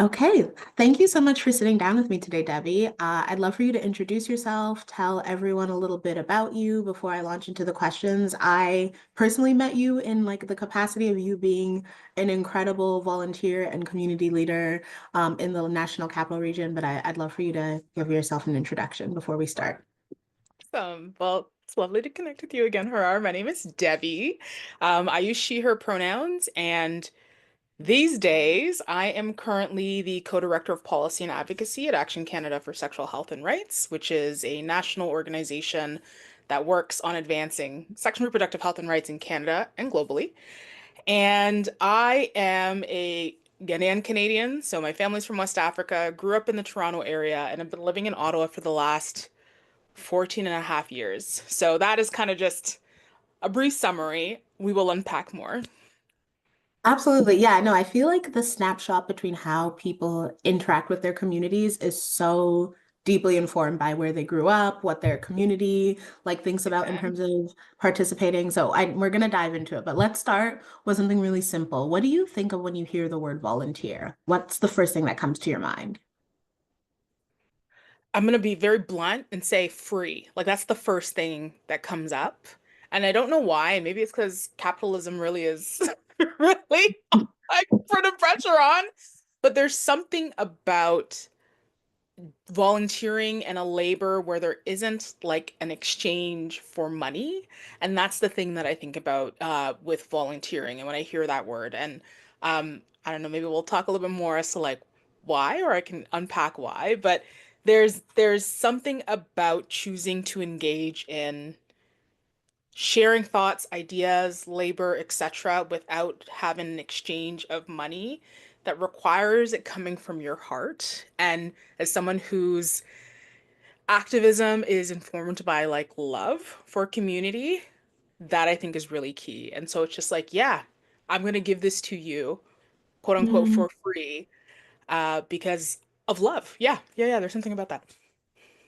Okay, thank you so much for sitting down with me today, Debbie. I'd love for you to introduce yourself, tell everyone a little bit about you before I launch into the questions. I personally met you in like the capacity of you being an incredible volunteer and community leader in the National Capital Region, but I'd love for you to give yourself an introduction before we start. Well, it's lovely to connect with you again, Harar. My name is Debbie. I use she, her pronouns, and these days I am currently the co-director of Policy and Advocacy at Action Canada for Sexual Health and Rights, which is a national organization that works on advancing sexual and reproductive health and rights in Canada and globally. And I am a Ghanaian Canadian, so my family's from West Africa, grew up in the Toronto area, and have been living in Ottawa for the last 14 and a half years. So that is kind of just a brief summary. We will unpack more. Absolutely. Yeah, no, I feel like the snapshot between how people interact with their communities is so deeply informed by where they grew up, what their community like thinks about in Okay. terms of participating. We're gonna dive into it, but let's start with something really simple. What do you think of when you hear the word volunteer? What's the first thing that comes to your mind? I'm going to be very blunt and say free. Like that's the first thing that comes up. And I don't know why. Maybe it's because capitalism really is really like putting pressure on. But there's something about volunteering and a labor where there isn't like an exchange for money. And that's the thing that I think about with volunteering. And when I hear that word, and I don't know, maybe we'll talk a little bit more as to like why, or I can unpack why. But there's something about choosing to engage in sharing thoughts, ideas, labor, etc., without having an exchange of money that requires it coming from your heart. And as someone whose activism is informed by like love for community, that I think is really key. And so it's just like, yeah, I'm gonna give this to you, quote unquote, Mm. for free, because of love. Yeah. There's something about that.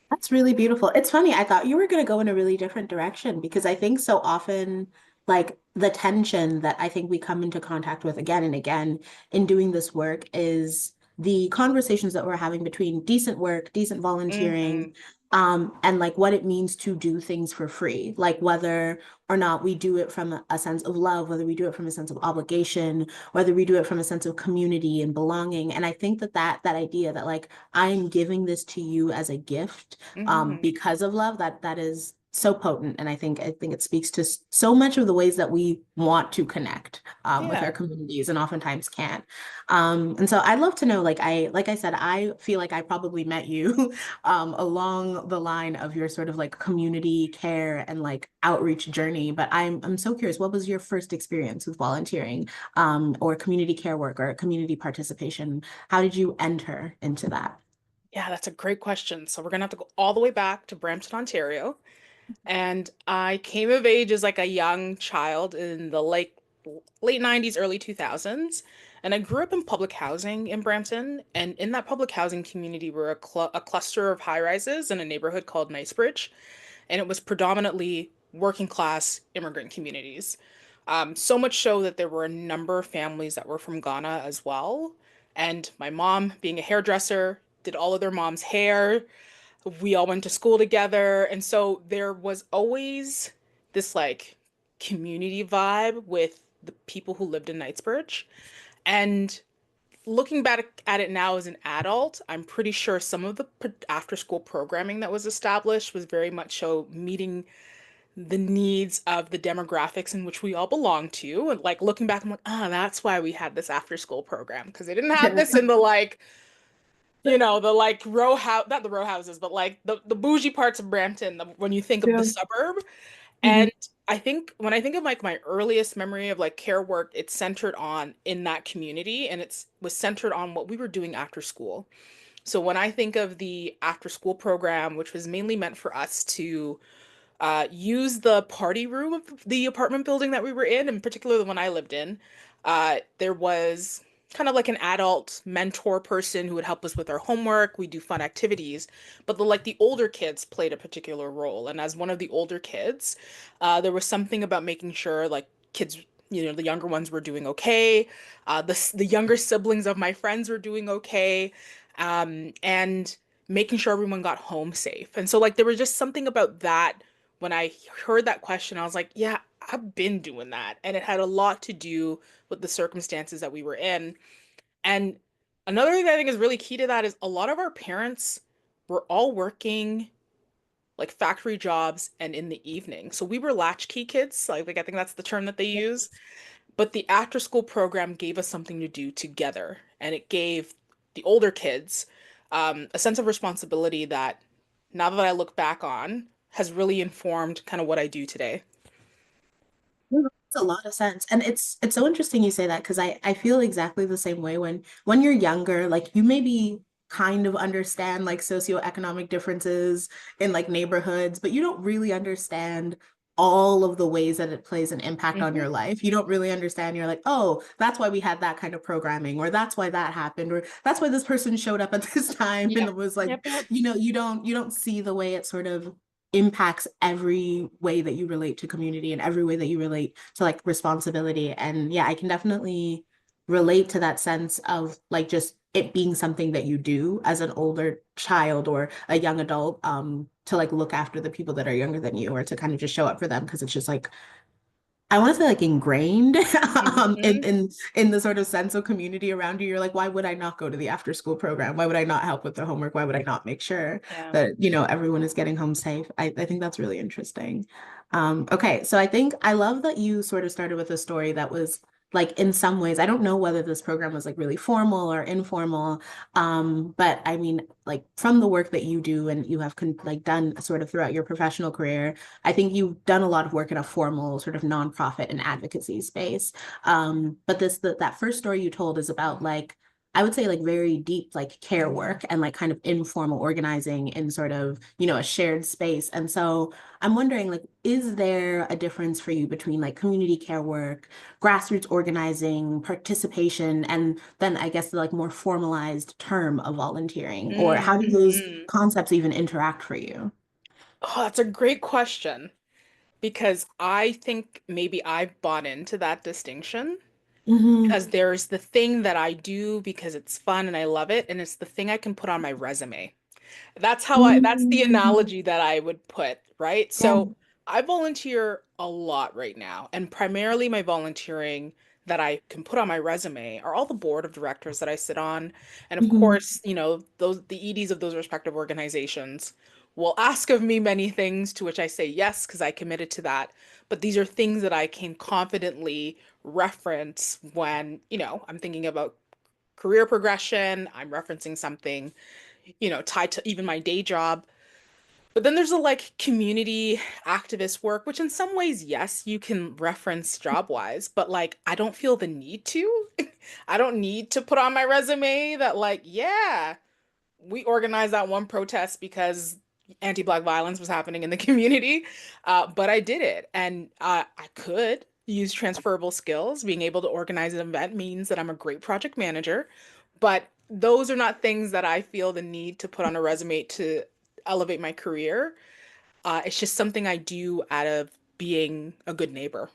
That's really beautiful. It's funny, I thought you were going to go in a really different direction because I think so often, like the tension that I think we come into contact with again and again in doing this work is the conversations that we're having between decent work, decent volunteering, Hmm. and like what it means to do things for free, like whether or not we do it from a sense of love, whether we do it from a sense of obligation, whether we do it from a sense of community and belonging. And I think that idea that like I'm giving this to you as a gift Hmm. because of love, that is so potent. And I think it speaks to so much of the ways that we want to connect with our Yeah. communities and oftentimes can't. And so I'd love to know, like I said, I feel like I probably met you along the line of your sort of like community care and like outreach journey. But I'm so curious, what was your first experience with volunteering or community care work or community participation? How did you enter into that? Yeah, that's a great question. So we're gonna have to go all the way back to Brampton, Ontario. And I came of age as like a young child in the late 90s, early 2000s. And I grew up in public housing in Brampton. And in that public housing community were a cluster of high rises in a neighborhood called Nicebridge. And it was predominantly working class immigrant communities. So much so that there were a number of families that were from Ghana as well. And my mom, being a hairdresser, did all of their mom's hair. We all went to school together. And so there was always this like community vibe with the people who lived in Knightsbridge. And looking back at it now as an adult, I'm pretty sure some of the after school programming that was established was very much so meeting the needs of the demographics in which we all belong to. And like looking back, I'm like, ah, that's why we had this after school program because they didn't have this in the like the like row house, not the row houses, but like the bougie parts of Brampton, when you think of the Yeah. suburb. Mhm. And I think when I think of like my earliest memory of like care work, it's centered on in that community and it's was centered on what we were doing after school. So when I think of the after school program, which was mainly meant for us to use the party room of the apartment building that we were in particular the one I lived in, there was kind of like an adult mentor person who would help us with our homework. We do fun activities, but the older kids played a particular role. And as one of the older kids, there was something about making sure like kids, the younger ones were doing okay. The younger siblings of my friends were doing okay. And making sure everyone got home safe. And so like there was just something about that when I heard that question, I was like, yeah, I've been doing that. And it had a lot to do with the circumstances that we were in. And another thing that I think is really key to that is a lot of our parents were all working like factory jobs and in the evening. So we were latchkey kids. Like I think that's the term that they use. But the after school program gave us something to do together. And it gave the older kids a sense of responsibility that now that I look back on has really informed kind of what I do today. No, that makes a lot of sense. And it's so interesting you say that because I feel exactly the same way when you're younger, like you maybe kind of understand like socioeconomic differences in like neighborhoods, but you don't really understand all of the ways that it plays an impact on Hmm. your life. You don't really understand. You're like, oh, that's why we had that kind of programming, or that's why that happened, or that's why this person showed up at this time and Yep. it was like, Yep. Yep. you don't see the way it sort of impacts every way that you relate to community and every way that you relate to like responsibility. And yeah, I can definitely relate to that sense of like just it being something that you do as an older child or a young adult, to like look after the people that are younger than you or to kind of just show up for them because it's just like I want to say like ingrained Hmm. in the sort of sense of community around you. You're like, why would I not go to the after school program? Why would I not help with the homework? Why would I not make sure Yeah. that, everyone is getting home safe? I think that's really interesting. Okay, so I think I love that you sort of started with a story that was like in some ways, I don't know whether this program was like really formal or informal, but I mean, like from the work that you do and you have like done sort of throughout your professional career, I think you've done a lot of work in a formal sort of nonprofit and advocacy space. But that first story you told is about like I would say like very deep like care work and like kind of informal organizing in sort of, a shared space. And so I'm wondering like, is there a difference for you between like community care work, grassroots organizing, participation, and then I guess the like more formalized term of volunteering? Or how do those Hmm. concepts even interact for you? Oh, that's a great question because I think maybe I've bought into that distinction Hmm. because there's the thing that I do because it's fun and I love it, and it's the thing I can put on my resume. That's the Mm, analogy that I would put, right? yeah. So I volunteer a lot right now, and primarily my volunteering that I can put on my resume are all the board of directors that I sit on. And of Mhm. course, the EDs of those respective organizations will ask of me many things to which I say yes, because I committed to that. But these are things that I can confidently reference when, I'm thinking about career progression, I'm referencing something tied to even my day job. But then there's a like community activist work, which in some ways, yes, you can reference job wise, but like I don't feel the need to. I don't need to put on my resume that, like, yeah, we organized that one protest because anti-Black violence was happening in the community. But I did it. And I could use transferable skills. Being able to organize an event means that I'm a great project manager. But those are not things that I feel the need to put on a resume to elevate my career. It's just something I do out of being a good neighbor.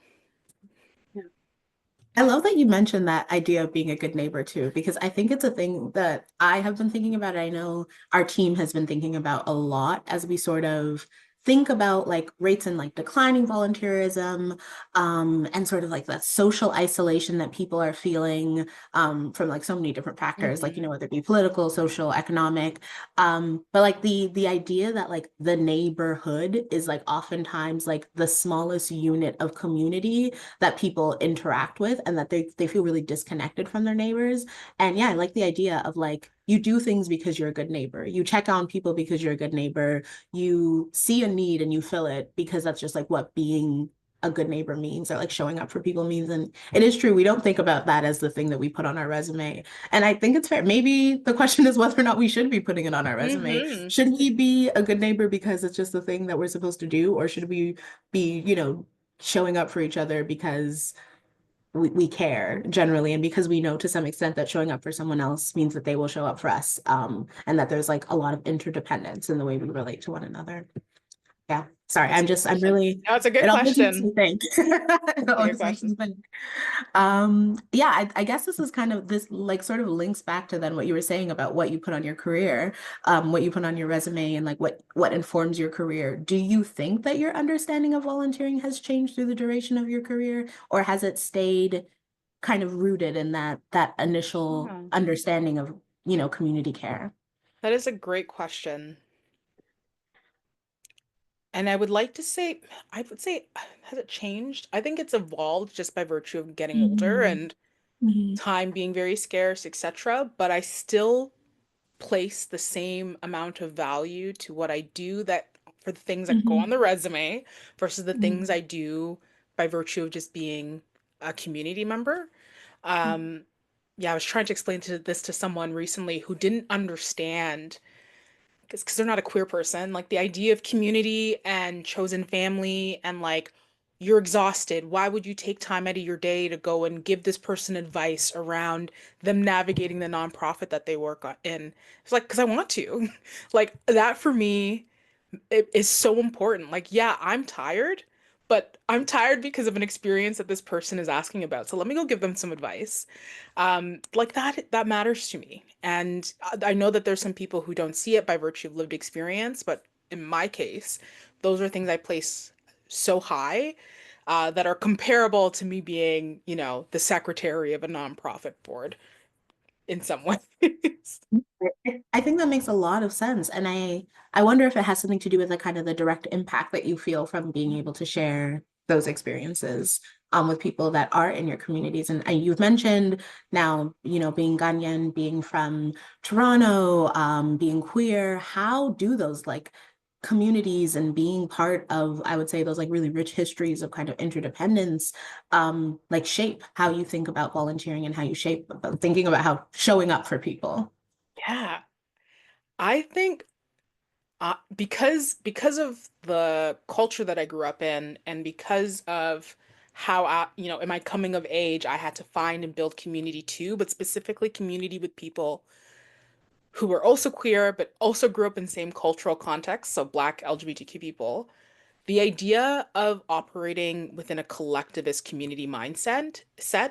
I love that you mentioned that idea of being a good neighbor too, because I think it's a thing that I have been thinking about. I know our team has been thinking about a lot as we sort of think about like rates and like declining volunteerism, and sort of like that social isolation that people are feeling, from like so many different factors, like, Hmm. whether it be political, social, economic. But like the idea that like the neighborhood is like oftentimes like the smallest unit of community that people interact with and that they feel really disconnected from their neighbors. And yeah, I like the idea of like you do things because you're a good neighbor. You check on people because you're a good neighbor. You see a need and you fill it because that's just like what being a good neighbor means or like showing up for people means. And it is true. We don't think about that as the thing that we put on our resume. And I think it's fair. Maybe the question is whether or not we should be putting it on our resume. Hmm. Should we be a good neighbor because it's just the thing that we're supposed to do? Or should we be, showing up for each other because we care generally and because we know to some extent that showing up for someone else means that they will show up for us, and that there's like a lot of interdependence in the way we relate to one another. Yeah. Sorry, That's a good I'm question. really, No, it's a good it always makes question. me think. It It's a good always makes me question. think. Yeah, I guess this is kind of this like sort of links back to then what you were saying about what you put on your career, what you put on your resume and like what informs your career. Do you think that your understanding of volunteering has changed through the duration of your career, or has it stayed kind of rooted in that initial Yeah. understanding of, community care? That is a great question. And I would like to say, I would say, has it changed? I think it's evolved just by virtue of getting older Hmm. and Hmm. time being very scarce, etc. But I still place the same amount of value to what I do that for the things that go on Hmm. the resume versus the things Hmm. I do by virtue of just being a community member. Um, yeah, I was trying to explain this to someone recently who didn't understand because they're not a queer person, like the idea of community and chosen family and like you're exhausted. Why would you take time out of your day to go and give this person advice around them navigating the nonprofit that they in? It's like, because I want to. Like that for me, it is so important. Like, yeah, I'm tired, but I'm tired because of an experience that this person is asking about. So let me go give them some advice. Like that matters to me. And I know that there's some people who don't see it by virtue of lived experience, but in my case, those are things I place so high that are comparable to me being, the secretary of a nonprofit board in some ways. I think that makes a lot of sense. And I wonder if it has something to do with the kind of the direct impact that you feel from being able to share those experiences with people that are in your communities. And you've mentioned now, being Ghanaian, being from Toronto, being queer. How do those like communities and being part of, I would say, those like really rich histories of kind of interdependence, like shape how you think about volunteering and how you shape thinking about how showing up for people? Yeah. I think because of the culture that I grew up in, and because of how in my coming of age, I had to find and build community too, but specifically community with people who were also queer, but also grew up in same cultural context, so Black LGBTQ people. The idea of operating within a collectivist community mindset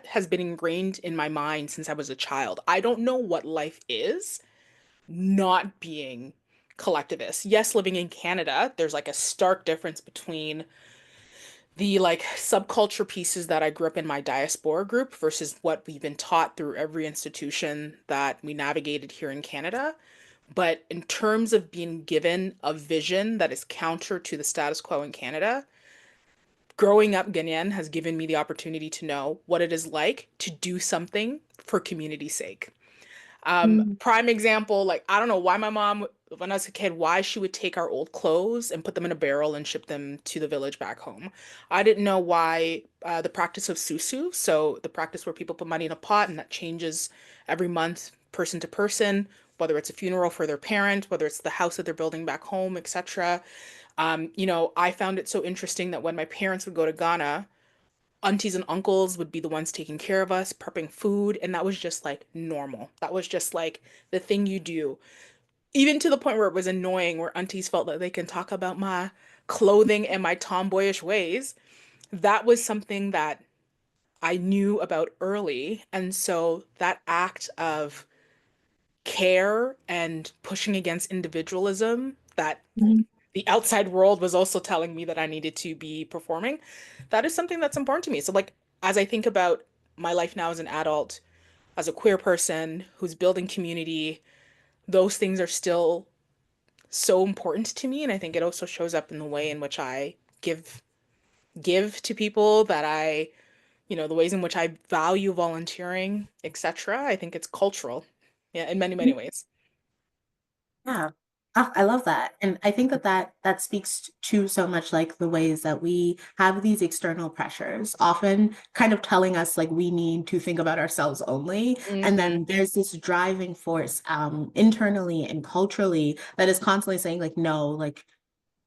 has been ingrained in my mind since I was a child. I don't know what life is not being collectivist. Yes, living in Canada, there's like a stark difference between the like subculture pieces that I grew up in my diaspora group versus what we've been taught through every institution that we navigated here in Canada. But in terms of being given a vision that is counter to the status quo in Canada, growing up Ghanaian has given me the opportunity to know what it is like to do something for community's sake. Mm. Prime example, like I don't know why my mom, when I was a kid, why she would take our old clothes and put them in a barrel and ship them to the village back home. I didn't know why the practice of susu, so the practice where people put money in a pot and that changes every month, person to person, whether it's a funeral for their parent, whether it's the house that they're building back home, etc. I found it so interesting that when my parents would go to Ghana, aunties and uncles would be the ones taking care of us, prepping food, and that was just like normal. That was just like the thing you do. Even to the point where it was annoying, where aunties felt that they can talk about my clothing and my tomboyish ways. That was something that I knew about early. And so that act of care and pushing against individualism that Mm. the outside world was also telling me that I needed to be performing, that is something that's important to me. So, like, as I think about my life now as an adult, as a queer person who's building community, those things are still so important to me. And I think it also shows up in the way in which I give to people that the ways in which I value volunteering, etc. I think it's cultural. Yeah, in many, many ways. Yeah. Oh, I love that. And I think that speaks to so much like the ways that we have these external pressures, often kind of telling us like we need to think about ourselves only. And Hmm. then there's this driving force internally and culturally that is constantly saying like, no, like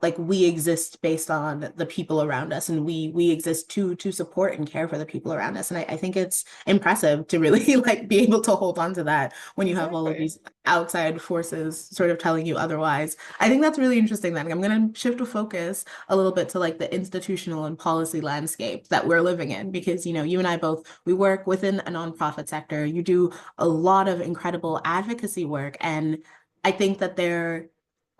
like we exist based on the people around us, and we exist to support and care for the people around us. And I think it's impressive to really like be able to hold on to that when you have all of Exactly. these outside forces sort of telling you otherwise. I think that's really interesting. Then I'm going to shift the focus a little bit to like the institutional and policy landscape that we're living in, because you and I both, we work within a nonprofit sector. You do a lot of incredible advocacy work, and I think that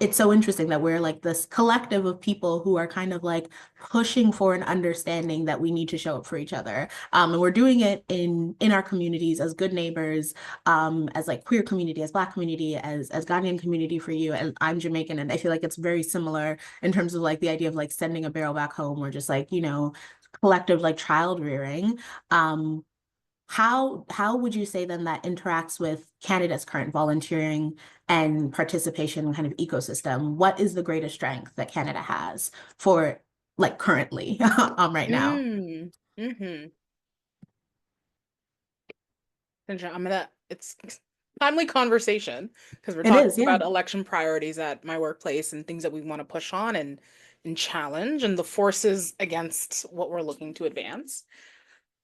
it's so interesting that we're like this collective of people who are kind of like pushing for an understanding that we need to show up for each other. And we're doing it in our communities as good neighbors, as like queer community, as Black community, as Ghanaian community for you. And I'm Jamaican, and I feel like it's very similar in terms of like the idea of like sending a barrel back home, or just like, collective like child rearing. Um, how would you say then that interacts with Canada's current volunteering and participation kind of ecosystem? What is the greatest strength that Canada has for like currently right now? Mm. Mm-hmm. It's timely conversation because we're It talking is, yeah. about election priorities at my workplace and things that we want to push on and challenge and the forces against what we're looking to advance.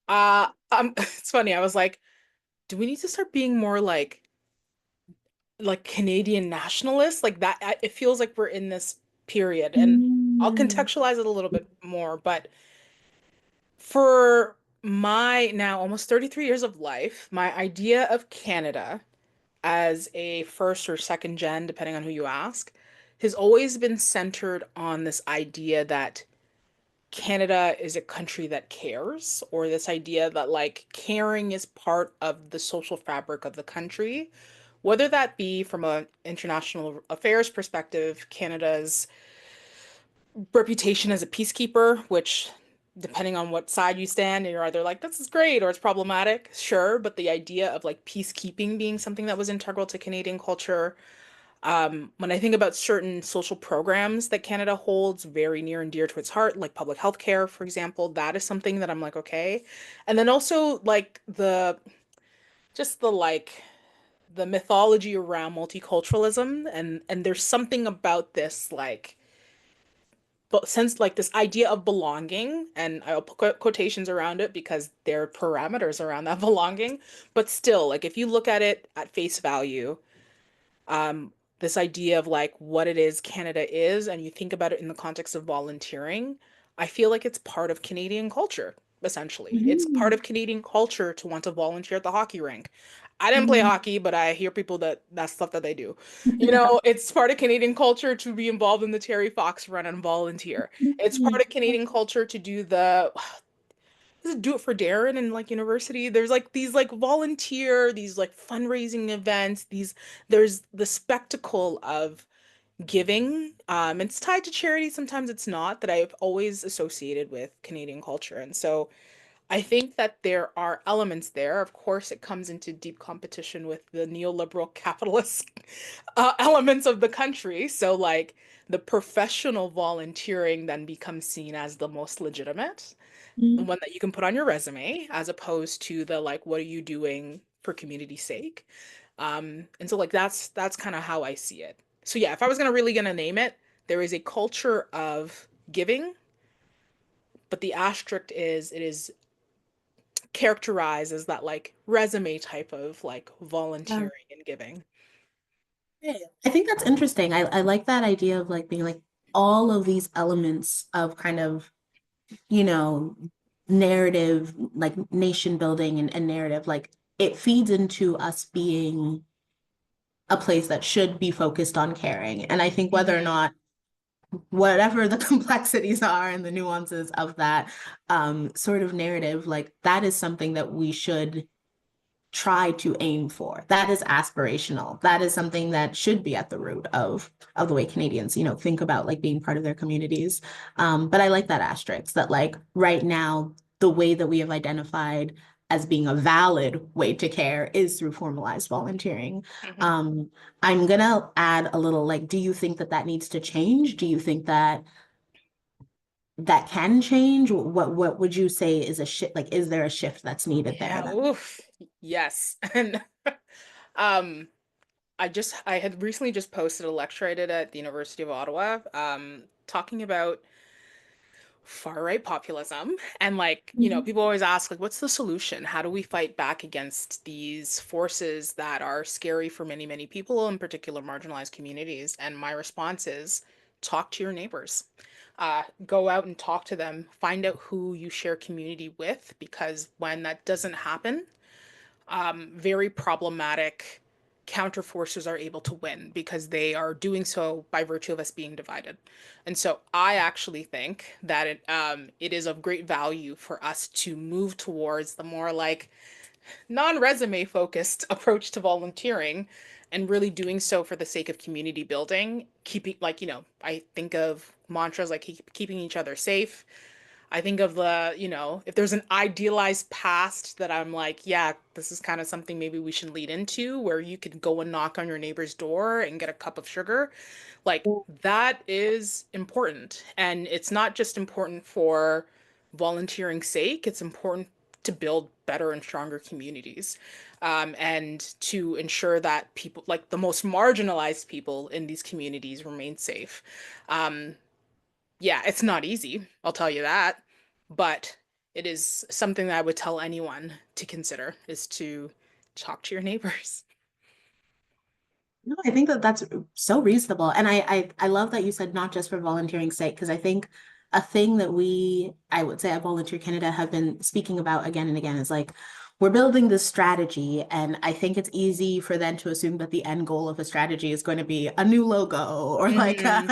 It's funny. I was like, do we need to start being more like Canadian nationalists? Like that, it feels like we're in this period, and I'll Mm. contextualize it a little bit more, but for my now almost 33 years of life, my idea of Canada as a first or second gen, depending on who you ask, has always been centered on this idea that Canada is a country that cares, or this idea that like caring is part of the social fabric of the country, whether that be from an international affairs perspective, Canada's reputation as a peacekeeper, which depending on what side you stand, you're either like, this is great or it's problematic, sure. But the idea of like peacekeeping being something that was integral to Canadian culture. When I think about certain social programs that Canada holds very near and dear to its heart, like public health care, for example, that is something that I'm like, okay. And then also like just the mythology around multiculturalism and there's something about this like but since like this idea of belonging, and I'll put quotations around it because there are parameters around that belonging, but still, like if you look at it at face value, um, this idea of like what it is Canada is, and you think about it in the context of volunteering, I feel like it's part of Canadian culture, essentially. It's part Mhm. of Canadian culture to want to volunteer at the hockey rink. I didn't play Mhm. hockey, but I hear people that's stuff that they do. It's part of Canadian culture to be involved in the Terry Fox run and volunteer. It's part of Canadian culture to do do it for Darren and like university. There's like these like volunteer, these like fundraising events, there's the spectacle of giving. It's tied to charity, sometimes it's not, that I've always associated with Canadian culture. And so I think that there are elements there. Of course, it comes into deep competition with the neoliberal capitalist elements of the country. So, like, the professional volunteering then becomes seen as the most legitimate, the Mhm. one that you can put on your resume, as opposed to the like, what are you doing for community's sake? And so, like, that's kind of how I see it. So, yeah, if I was gonna name it, there is a culture of giving, but the asterisk is it is characterized as that like resume type of like Yeah. volunteering and giving. Yeah. I think that's interesting. I like that idea of like being like all of these elements of kind of, you know, narrative, like nation building and narrative, like it feeds into us being a place that should be focused on caring. And I think whether or Hmm. not, whatever the complexities are and the nuances of that sort of narrative, like that is something that we should try to aim for. That is aspirational. That is something that should be at the root of the way Canadians, think about like being part of their communities. But I like that asterisk that like right now, the way that we have identified as being a valid way to care is through formalized volunteering. Hmm. Um, I'm gonna add a little like, do you think that that needs to change? Do you think that that can change? What would you say is a shift? Like, is there a shift that's needed there Yeah, then? oof. Yes. And um I had recently just posted a lecture I did at the University of Ottawa. talking about far-right populism and like, Mhm. people always ask like what's the solution? How do we fight back against these forces that are scary for many, many people, in particular marginalized communities? And my response is talk to your neighbors. Go out and talk to them, find out who you share community with, because when that doesn't happen, very problematic counterforces are able to win because they are doing so by virtue of us being divided. And so I actually think that it is of great value for us to move towards the more like non-resume focused approach to volunteering and really doing so for the sake of community building, keeping like, I think of mantras like keeping each other safe. I think of if there's an idealized past that I'm like, yeah, this is kind of something maybe we should lead into, where you can go and knock on your neighbor's door and get a cup of sugar. Like that is important. And it's not just important for volunteering's sake, it's important to build better and stronger communities. And to ensure that people, like the most marginalized people in these communities, remain safe. Um, yeah, it's not easy, I'll tell you that, but it is something that I would tell anyone to consider is to talk to your neighbors. No, I think that that's so reasonable. And I love that you said not just for volunteering's sake, because I think a thing that I would say at Volunteer Canada have been speaking about again and again is like, we're building this strategy. And I think it's easy for them to assume that the end goal of a strategy is going to be a new logo or like, Hmm.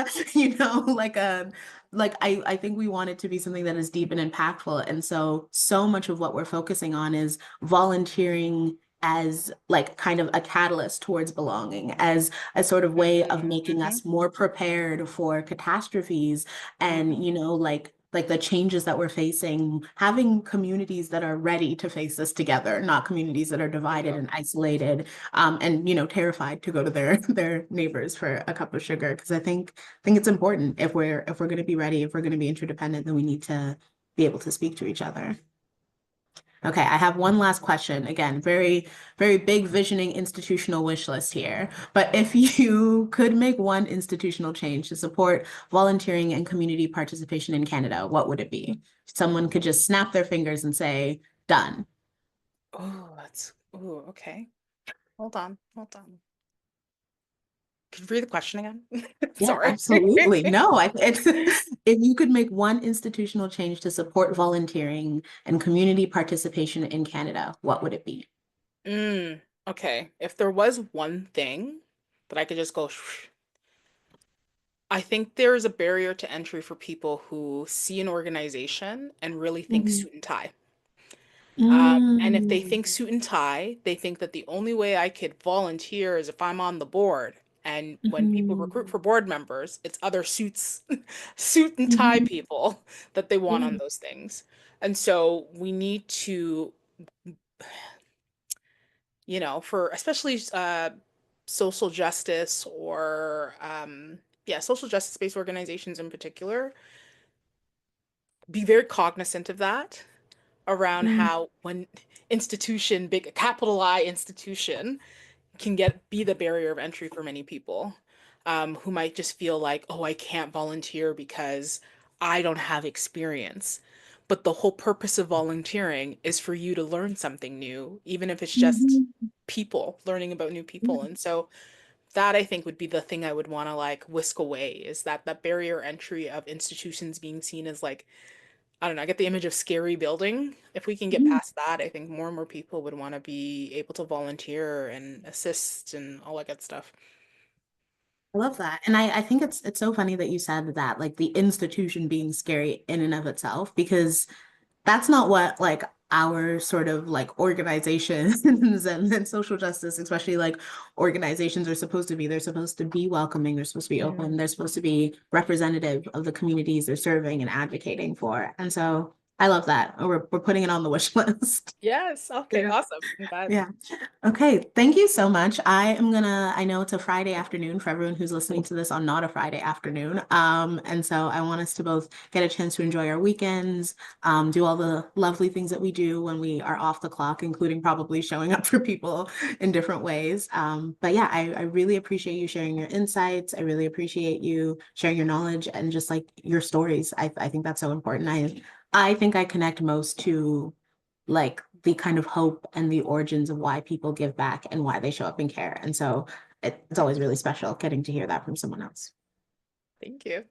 I think we want it to be something that is deep and impactful. And so much of what we're focusing on is volunteering as like kind of a catalyst towards belonging, as a sort of way of making Hmm. us more prepared for catastrophes and, Hmm. like the changes that we're facing, having communities that are ready to face this together, not communities that are divided Bingo. and isolated, and terrified to go to their neighbors for a cup of sugar. Because I think it's important if we're going to be ready, if we're going to be interdependent, then we need to be able to speak to each other. Okay, I have one last question. Again, very, very big visioning institutional wish list here. But if you could make one institutional change to support volunteering and community participation in Canada, what would it be? Someone could just snap their fingers and say, done. Okay. Hold on, hold on. Could you read the question again? Yeah, Sorry. absolutely. No, it's if you could make one institutional change to support volunteering and community participation in Canada, what would it be? Okay. If there was one thing that I could just go, I think there is a barrier to entry for people who see an organization and really think Mhm. suit and tie. And if they Mm. think suit and tie, they think that the only way I could volunteer is if I'm on the board. And when people recruit Mhm. for board members, it's other suits, suit and tie Mhm. people that they want on Yeah. those things. And so we need to, for especially social justice or, yeah, social justice-based organizations in particular, be very cognizant of that around Mm. how when institution, big capital I institution, can be the barrier of entry for many people, who might just feel like, oh, I can't volunteer because I don't have experience. But the whole purpose of volunteering is for you to learn something new, even if it's just Mhm. people, learning about new Yeah. people. And so that I think would be the thing I would want to like whisk away, is that barrier entry of institutions being seen as like, I don't know, I get the image of scary building. If we can get Mhm. past that, I think more and more people would want to be able to volunteer and assist and all that good stuff. I love that. And I think it's so funny that you said that, like the institution being scary in and of itself, because that's not what like our sort of like organizations and social justice, especially like organizations are supposed to be. They're supposed to be welcoming, they're supposed to be open, Mhm. they're supposed to be representative of the communities they're serving and advocating for. And so I love that. We're putting it on the wish list. Yes. Okay. Yeah. Awesome. I'm glad. Yeah. Okay. Thank you so much. I know it's a Friday afternoon for everyone who's listening to this on not a Friday afternoon. And so I want us to both get a chance to enjoy our weekends, do all the lovely things that we do when we are off the clock, including probably showing up for people in different ways. But yeah, I really appreciate you sharing your insights. I really appreciate you sharing your knowledge and just like your stories. I think that's so important. I think I connect most to like the kind of hope and the origins of why people give back and why they show up and care. And so it's always really special getting to hear that from someone else. Thank you.